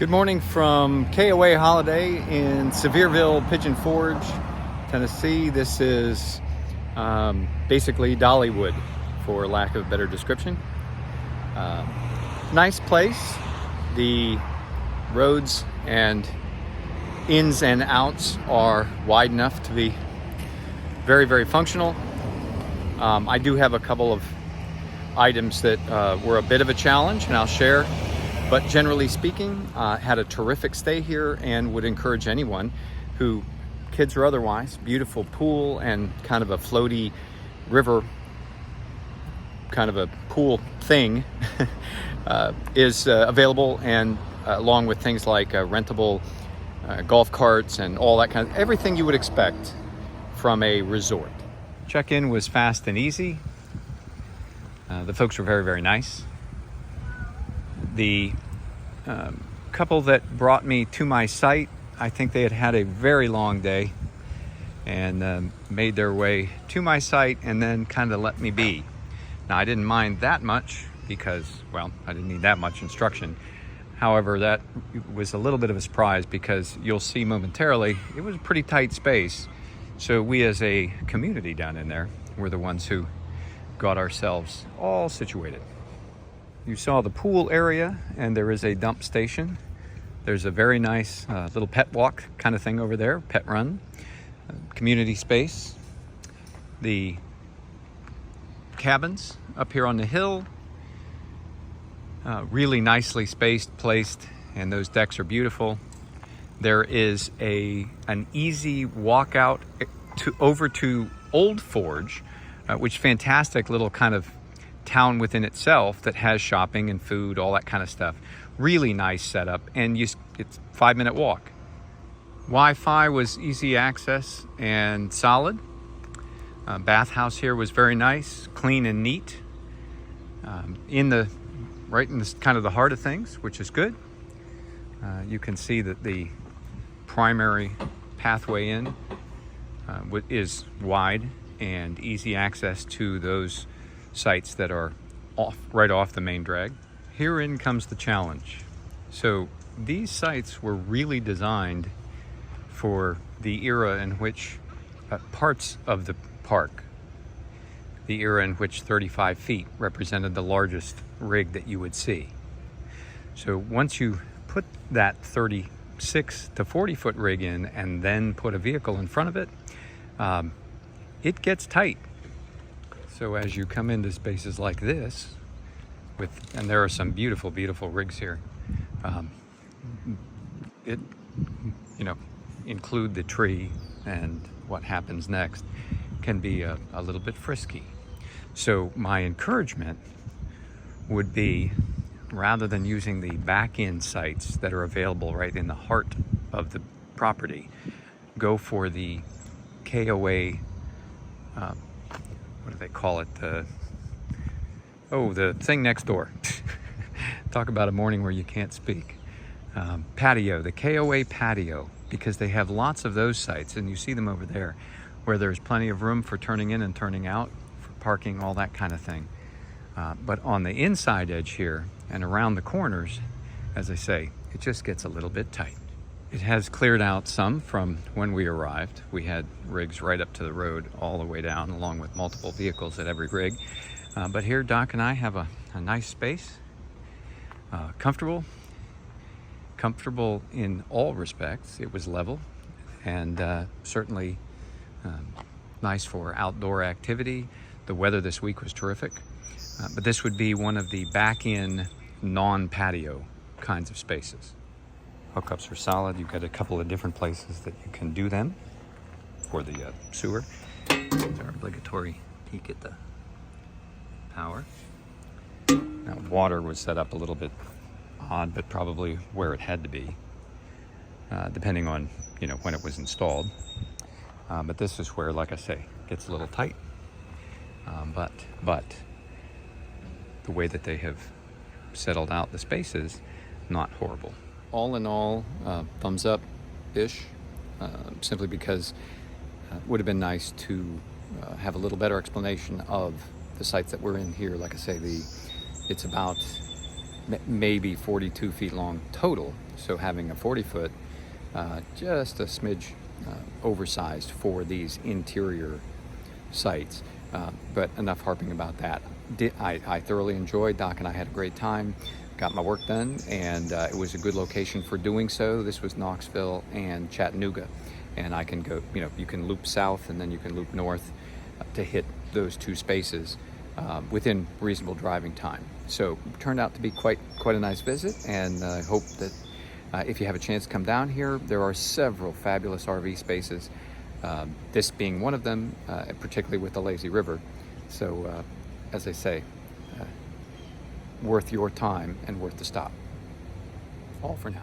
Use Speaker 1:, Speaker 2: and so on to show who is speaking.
Speaker 1: Good morning from KOA Holiday in Sevierville, Pigeon Forge, Tennessee. This is basically Dollywood, for lack of a better description. Nice place. The roads and ins and outs are wide enough to be very, very functional. I do have a couple of items that were a bit of a challenge, and I'll share. But generally speaking, had a terrific stay here and would encourage anyone who, kids or otherwise, beautiful pool and kind of a floaty river, kind of a pool thing is available, and along with things like rentable golf carts and all that kind of, everything you would expect from a resort. Check-in was fast and easy. The folks were very, very nice. The couple that brought me to my site, I think they had had a very long day and made their way to my site and then kind of let me be. Now, I didn't mind that much because, well, I didn't need that much instruction. However, that was a little bit of a surprise because you'll see momentarily, it was a pretty tight space. So we as a community down in there were the ones who got ourselves all situated. You saw the pool area, and there is a dump station. There's a very nice little pet walk kind of thing over there, pet run, community space. The cabins up here on the hill, really nicely spaced, placed, and those decks are beautiful. There is an easy walkout over to Old Forge, which fantastic little kind of town within itself that has shopping and food, all that kind of stuff. Really nice setup, and it's a 5-minute walk. Wi-Fi was easy access and solid. Bathhouse here was very nice, clean and neat. Right in this kind of the heart of things, which is good. You can see that the primary pathway in is wide and easy access to those sites that are right off the main drag. Herein comes the challenge. So these sites were really designed for the era in which parts of the park, the era in which 35 feet represented the largest rig that you would see. So once you put that 36 to 40 foot rig in and then put a vehicle in front of it, it gets tight. So as you come into spaces like this, and there are some beautiful, beautiful rigs here, include the tree and what happens next can be a little bit frisky. So my encouragement would be, rather than using the back-end sites that are available right in the heart of the property, go for the KOA, what do they call it? The thing next door. Talk about a morning where you can't speak. Patio, the KOA patio, because they have lots of those sites, and you see them over there, where there's plenty of room for turning in and turning out, for parking, all that kind of thing. But on the inside edge here and around the corners, as I say, it just gets a little bit tight. It has cleared out some from when we arrived. We had rigs right up to the road all the way down, along with multiple vehicles at every rig. But here, Doc and I have a nice space, comfortable in all respects. It was level and certainly nice for outdoor activity. The weather this week was terrific, but this would be one of the back-in non-patio kinds of spaces. Hookups are solid. You've got a couple of different places that you can do them for the sewer. There's our obligatory peek at the power. Now, water was set up a little bit odd, but probably where it had to be, depending on when it was installed. But this is where, like I say, it gets a little tight. But the way that they have settled out the spaces, not horrible. All in all, thumbs up-ish, simply because it would have been nice to have a little better explanation of the sites that we're in here. Like I say, it's about maybe 42 feet long total. So having a 40-foot, just a smidge oversized for these interior sites. But enough harping about that. I thoroughly enjoyed. Doc and I had a great time. Got my work done, and it was a good location for doing so. This was Knoxville and Chattanooga, and I can go, you can loop south and then you can loop north to hit those two spaces within reasonable driving time. So it turned out to be quite a nice visit, and I hope that if you have a chance to come down here, there are several fabulous RV spaces, this being one of them, particularly with the lazy river. So as I say, worth your time and worth the stop. All for now.